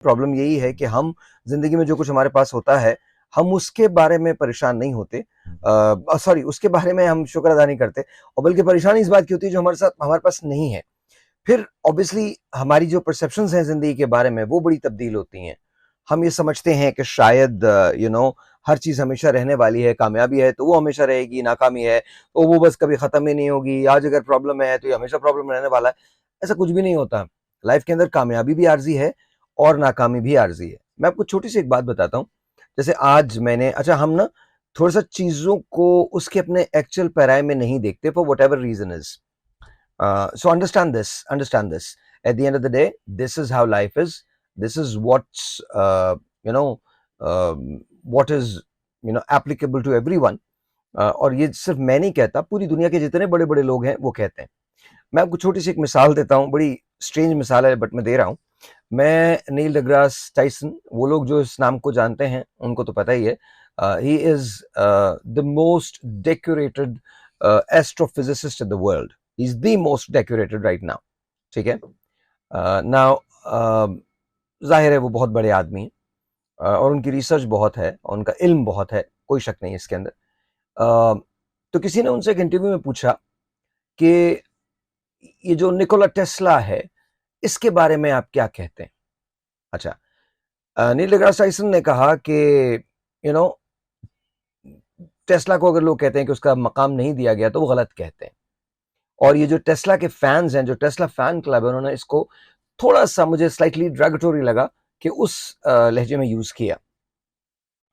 Problem यही है कि हम जिंदगी में जो कुछ हमारे पास होता है, हम उसके बारे में परेशान नहीं होते, सॉरी, उसके बारे में हम शुक्र अदा नहीं करते, और बल्कि परेशानी इस बात की होती है जो हमारे पास नहीं है। फिर ऑब्वियसली हमारी जो परसेप्शंस हैं जिंदगी के बारे में वो बड़ी तब्दील होती हैं। हम ये समझते हैं कि शायद हर चीज हमेशा रहने वाली है, कामयाबी है तो वो हमेशा रहेगी, नाकामी है तो वो बस कभी खत्म ही नहीं होगी, आज अगर प्रॉब्लम है तो ये हमेशा प्रॉब्लम रहने वाला है। ऐसा कुछ भी नहीं होता। लाइफ के अंदर कामयाबी भी आर्जी है और नाकामी भी आर्जी है। मैं आपको छोटी सी एक बात बताता हूँ। जैसे आज मैंने, अच्छा, हम ना थोड़ा सा चीजों को उसके अपने एक्चुअल पैराए में नहीं देखते, for whatever reason is. So understand this. At the end of the day, this is how life is. This is what's you know what is applicable to everyone. और ये सिर्फ मैं नहीं कहता, पूरी दुनिया के जितने बड़े बड़े लोग हैं वो कहते हैं। मैं आपको छोटी सी एक मिसाल देता हूँ, बड़ी स्ट्रेंज मिसाल है बट मैं दे रहा हूँ। मैं नील डिग्रास टाइसन, वो लोग जो इस नाम को जानते हैं उनको तो पता ही है। He is the most decorated astrophysicist in the world. He is the most decorated right now. ठीक है। नाउ जाहिर है वो बहुत बड़े आदमी हैं, और उनकी रिसर्च बहुत है और उनका इल्म बहुत है, कोई शक नहीं है इसके अंदर। तो किसी ने उनसे एक इंटरव्यू में पूछा कि ये जो निकोला टेस्ला है इसके बारे में आप क्या कहते हैं। अच्छा, नील डिग्रास टाइसन ने कहा कि यू नो टेस्ला को अगर लोग कहते हैं कि उसका मकाम नहीं दिया गया तो वो गलत कहते हैं। और ये जो टेस्ला के फैंस हैं, जो टेस्ला फैन क्लब है, उन्होंने इसको थोड़ा सा, मुझे स्लाइटली ड्रैगेटोरी लगा कि उस लहजे में यूज किया।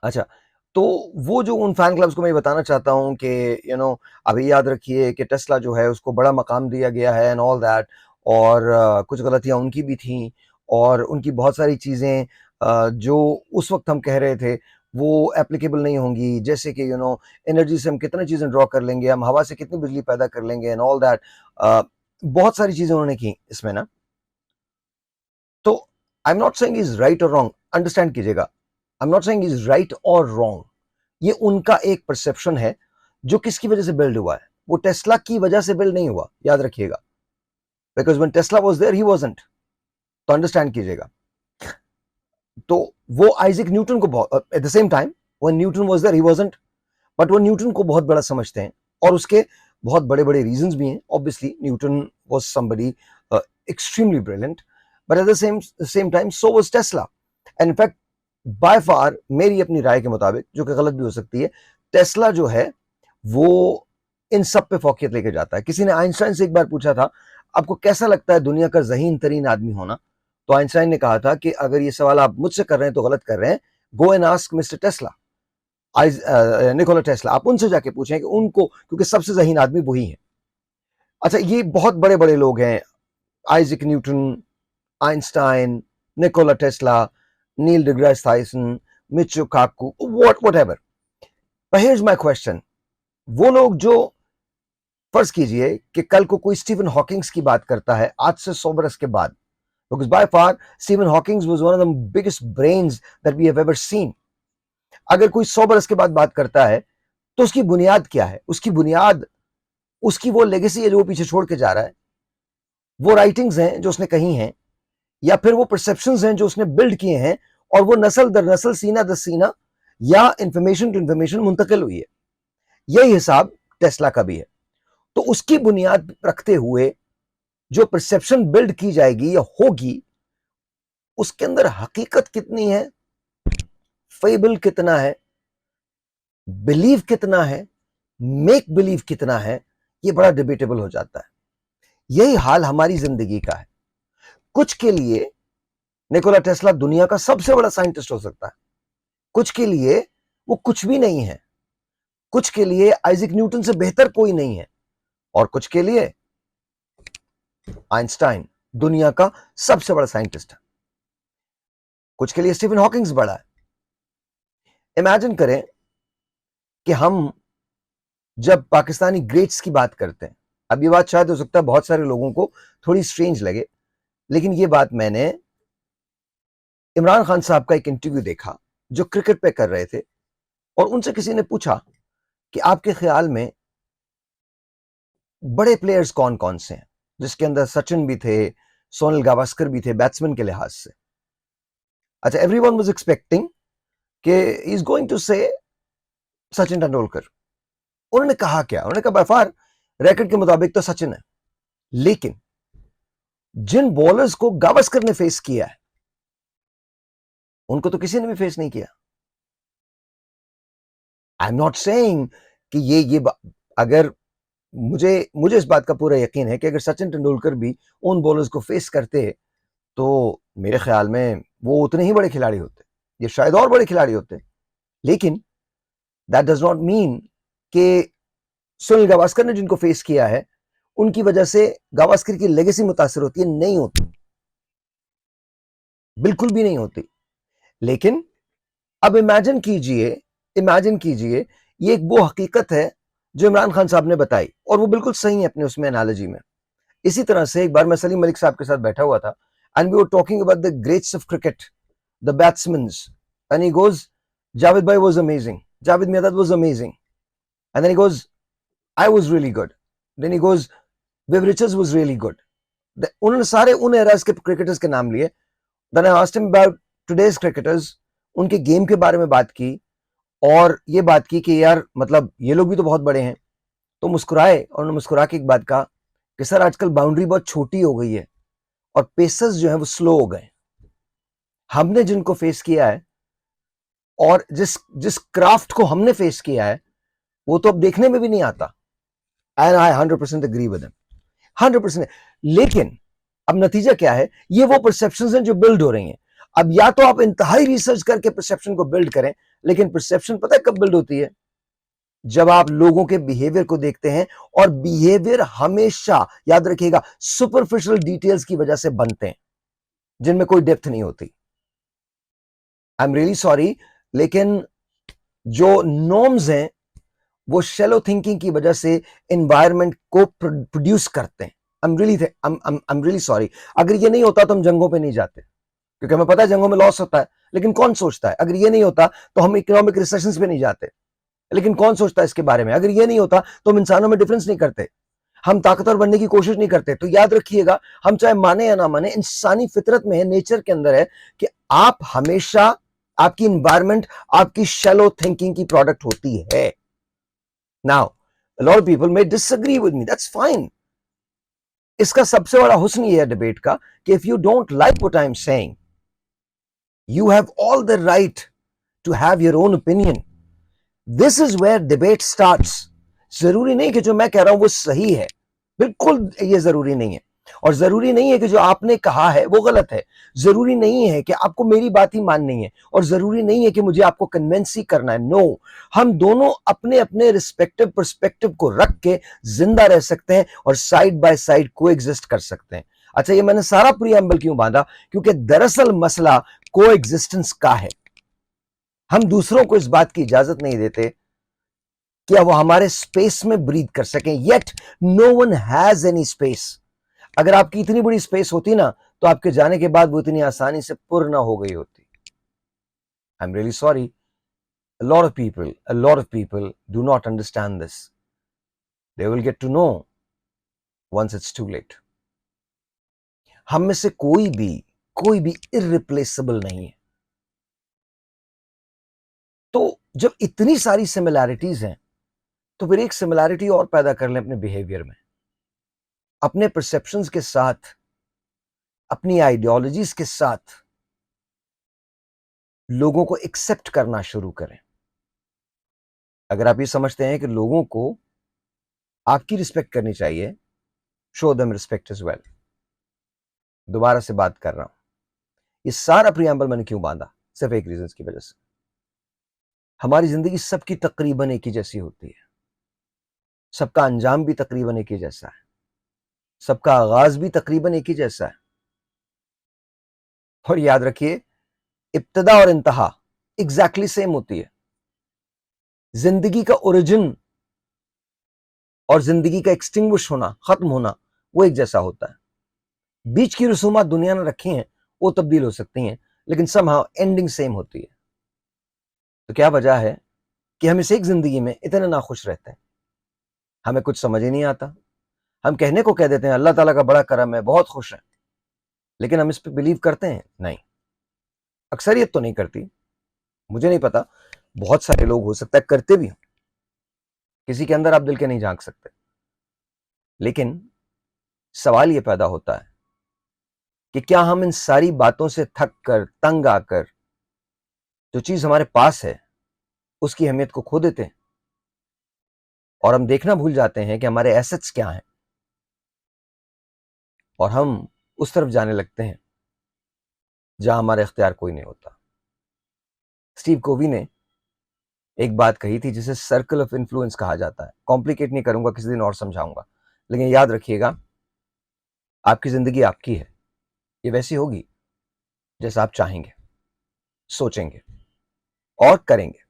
अच्छा, तो वो जो उन फैन क्लब्स को मैं बताना चाहता हूँ कि अभी याद रखिए कि टेस्ला जो है उसको बड़ा मकाम दिया गया है एंड ऑल दैट, और कुछ गलतियां उनकी भी थी, और उनकी बहुत सारी चीज़ें जो उस वक्त हम कह रहे थे वो एप्लीकेबल नहीं होंगी। जैसे कि एनर्जी से हम कितनी चीज़ें ड्रॉ कर लेंगे, हम हवा से कितनी बिजली पैदा कर लेंगे एंड ऑल दैट। बहुत सारी चीज़ें उन्होंने की इसमें ना। तो I am not saying is right और रॉन्ग, अंडरस्टैंड कीजिएगा। I am not saying is right और रॉन्ग। ये उनका एक परसेप्शन है जो किसकी वजह से बिल्ड हुआ है। वो टेस्ला की वजह से बिल्ड नहीं हुआ, याद रखिएगा, because when Tesla was there he wasn't. तो अंडरस्टैंड कीजिएगा। तो वो आइजैक न्यूटन को at the same time when Newton was there he wasn't, but वो न्यूटन को बहुत बड़ा समझते हैं, और उसके बहुत बड़े बड़े रीजंस भी हैं। Obviously Newton was somebody extremely brilliant, but at the same time so was Tesla. And in fact by far, मेरी अपनी राय के मुताबिक, जो कि गलत भी हो सकती है, टेस्ला जो है वो इन सब पे फौकियत लेके जाता है। किसी ने आइंस्टाइन से एक बार पूछा था, आपको कैसा लगता है दुनिया का ज़हीन तरीन आदमी होना? तो आइंस्टाइन ने कहा था कि अगर ये सवाल आप मुझसे कर रहे हैं तो गलत कर रहे हैं, go and ask mister Tesla, Nikola Tesla. आप उनसे जाके पूछें कि उनको, क्योंकि सबसे ज़हीन आदमी वही है। अच्छा, ये बहुत बड़े बड़े लोग हैं, Isaac Newton, Einstein, Nikola Tesla, Neil deGrasse Tyson, Michio Kaku, whatever. But here's my question. वो लोग जो, फर्ज कीजिए कि कल को कोई स्टीफन हॉकिंग्स की बात करता है आज से 100 बरस के बाद, because by far Stephen Hawking was one of the biggest brains that we have ever seen. अगर कोई 100 बरस के बाद बात करता है तो उसकी बुनियाद क्या है? उसकी बुनियाद उसकी वो लेगेसी है जो वो पीछे छोड़ के जा रहा है, वो राइटिंग्स हैं जो उसने कही हैं, या फिर वो परसेप्शंस हैं जो उसने बिल्ड किए हैं, और वो नस्ल दर नस्ल, सीना दर सीना, या इंफॉर्मेशन टू इंफॉर्मेशन मुंतकिल हुई है। यही हिसाब टेस्ला का भी है। तो उसकी बुनियाद रखते हुए जो परसेप्शन बिल्ड की जाएगी या होगी, उसके अंदर हकीकत कितनी है, फेबल कितना है, बिलीव कितना है, मेक बिलीव कितना है, ये बड़ा डिबेटेबल हो जाता है। यही हाल हमारी जिंदगी का है। कुछ के लिए निकोला टेस्ला दुनिया का सबसे बड़ा साइंटिस्ट हो सकता है, कुछ के लिए वो कुछ भी नहीं है, कुछ के लिए आइजैक न्यूटन से बेहतर कोई नहीं है, और कुछ के लिए आइंस्टाइन दुनिया का सबसे बड़ा साइंटिस्ट है, कुछ के लिए स्टीफन हॉकिंग्स बड़ा है। इमेजिन करें कि हम जब पाकिस्तानी ग्रेट्स की बात करते हैं, अब ये बात शायद हो सकता है बहुत सारे लोगों को थोड़ी स्ट्रेंज लगे, लेकिन ये बात मैंने इमरान खान साहब का एक इंटरव्यू देखा जो क्रिकेट पे कर रहे थे, और उनसे किसी ने पूछा कि आपके ख्याल में बड़े प्लेयर्स कौन कौन से हैं, जिसके अंदर सचिन भी थे, सोनल गावस्कर भी थे बैट्समैन के लिहाज से। अच्छा, एवरीवन वाज एक्सपेक्टिंग कि ही इज गोइंग टू से सचिन तेंदुलकर। उन्होंने कहा क्या? उन्होंने कहा बाय फार रैकेट के मुताबिक तो सचिन है, लेकिन जिन बॉलर्स को गावस्कर ने फेस किया है उनको तो किसी ने भी फेस नहीं किया। आई एम नॉट सेइंग कि अगर मुझे मुझे इस बात का पूरा यकीन है कि अगर सचिन तेंदुलकर भी उन बॉलर्स को फेस करते तो मेरे ख्याल में वो उतने ही बड़े खिलाड़ी होते, ये शायद और बड़े खिलाड़ी होते। लेकिन दैट डज नॉट मीन कि सुनील गावस्कर ने जिनको फेस किया है उनकी वजह से गावस्कर की लेगेसी मुतासर होती है, नहीं होती, बिल्कुल भी नहीं होती। लेकिन अब इमेजिन कीजिए ये एक वो हकीकत है जो इमरान खान साहब ने बताई और वो बिल्कुल सही है अपने उसमें एनालॉजी में। इसी तरह से एक बार मैं सलीम मलिक साहब के साथ बैठा हुआ था and we were talking about the greats of cricket, the batsmans, and he goes Javed भाई was amazing, Javed Miandad was amazing, and then he goes I was really good, then he goes Viv Richards was really good. उन्होंने सारे उन eras के cricketers के नाम लिए। Then I asked him about today's cricketers, उनके game के बारे में बात की और ये बात की कि यार मतलब ये लोग भी तो बहुत बड़े हैं। तो मुस्कुराए और उन्होंने मुस्कुरा के एक बात कहा कि सर आजकल बाउंड्री बहुत छोटी हो गई है और पेसर्स जो है वो स्लो हो गए। हमने जिनको फेस किया है और जिस जिस क्राफ्ट को हमने फेस किया है वो तो अब देखने में भी नहीं आता। And I 100% agree with him, 100%। लेकिन अब नतीजा क्या है? ये वो परसेप्शंस हैं जो बिल्ड हो रही हैं। अब या तो आप इंतहाई रिसर्च करके परसेप्शन को बिल्ड करें, लेकिन परसेप्शन पता है कब बिल्ड होती है? जब आप लोगों के बिहेवियर को देखते हैं, और बिहेवियर हमेशा याद रखिएगा सुपरफिशियल डिटेल्स की वजह से बनते हैं जिनमें कोई डेप्थ नहीं होती। आई एम रियली सॉरी, लेकिन जो नॉर्म्स हैं वो शैलो थिंकिंग की वजह से एनवायरनमेंट को प्रोड्यूस करते हैं। I am really sorry. अगर ये नहीं होता तो हम जंगों पे नहीं जाते, क्योंकि हमें पता है जंगों में लॉस होता है, लेकिन कौन सोचता है? अगर ये नहीं होता तो हम इकोनॉमिक रिसेशंस पे नहीं जाते, लेकिन कौन सोचता है इसके बारे में? अगर ये नहीं होता तो हम इंसानों में डिफरेंस नहीं करते, हम ताकतवर बनने की कोशिश नहीं करते। तो याद रखिएगा, हम चाहे माने या ना माने, इंसानी फितरत में है, नेचर के अंदर है कि आप हमेशा, आपकी इन्वायरमेंट आपकी शैलो थिंकिंग की प्रोडक्ट होती है। Now a lot of people may disagree with me, that's fine। इसका सबसे बड़ा हुस्न ये है डिबेट का कि if you don't like what I am saying, you have all the right to have your own opinion. This is where debate starts. जरूरी नहीं कि जो मैं कह रहा हूं वो सही है, बिल्कुल ये जरूरी नहीं है। और जरूरी नहीं है कि जो आपने कहा है वो गलत है। जरूरी नहीं है कि आपको मेरी बात ही माननी है, और जरूरी नहीं है कि मुझे आपको कन्विंस ही करना है। नो, हम दोनों अपने अपने रिस्पेक्टिव पर्सपेक्टिव को रख के जिंदा रह सकते हैं और साइड बाय साइड को एग्जिस्ट कर सकते हैं। अच्छा, ये मैंने सारा प्रीएम्बल क्यों बांधा? क्योंकि दरअसल मसला को एग्जिस्टेंस का है। हम दूसरों को इस बात की इजाजत नहीं देते कि वो हमारे स्पेस में ब्रीथ कर सकें, yet no one has any space. अगर आपकी इतनी बड़ी स्पेस होती ना, तो आपके जाने के बाद वो इतनी आसानी से पुर ना हो गई होती। I am really sorry, a lot of people do not understand this. They will get to know once it's too late। हम में से कोई भी इररिप्लेसेबल नहीं है। तो जब इतनी सारी सिमिलैरिटीज हैं, तो फिर एक सिमिलैरिटी और पैदा कर लें अपने बिहेवियर में, अपने परसेप्शंस के साथ, अपनी आइडियोलॉजीज के साथ लोगों को एक्सेप्ट करना शुरू करें। अगर आप ये समझते हैं कि लोगों को आपकी रिस्पेक्ट करनी चाहिए, show them respect as well. दोबारा से बात कर रहा हूं, ये सारा प्रियम्बल मैंने क्यों बांधा? सिर्फ एक रीजन की वजह से। हमारी जिंदगी सबकी तकरीबन एक ही जैसी होती है, सबका अंजाम भी तकरीबन एक ही जैसा है, सबका आगाज भी तकरीबन एक ही जैसा है। और याद रखिए, इब्तिदा और इंतहा एग्जैक्टली सेम होती है। जिंदगी का ओरिजिन और जिंदगी का एक्सटिंग्विश होना, खत्म होना, वो एक जैसा होता है। बीच की रसूमात दुनिया ने रखी हैं, वो तब्दील हो सकती हैं, लेकिन समहाउ एंडिंग सेम होती है। तो क्या वजह है कि हम इस एक जिंदगी में इतने नाखुश रहते हैं? हमें कुछ समझ ही नहीं आता। हम कहने को कह देते हैं अल्लाह ताला का बड़ा करम है, बहुत खुश है, लेकिन हम इस पर बिलीव करते हैं? नहीं। अक्सरियत तो नहीं करती, मुझे नहीं पता, बहुत सारे लोग हो सकता है करते भी हों, किसी के अंदर आप दिल के नहीं झांक सकते। लेकिन सवाल ये पैदा होता है कि क्या हम इन सारी बातों से थक कर, तंग आकर, जो चीज हमारे पास है उसकी अहमियत को खो देते हैं और हम देखना भूल जाते हैं कि हमारे एसेट्स क्या हैं, और हम उस तरफ जाने लगते हैं जहां हमारा इख्तियार कोई नहीं होता। स्टीव कोवी ने एक बात कही थी जिसे सर्कल ऑफ इन्फ्लुएंस कहा जाता है। कॉम्प्लिकेट नहीं करूंगा, किसी दिन और समझाऊंगा, लेकिन याद रखिएगा, आपकी जिंदगी आपकी है, ये वैसी होगी जैसा आप चाहेंगे, सोचेंगे और करेंगे।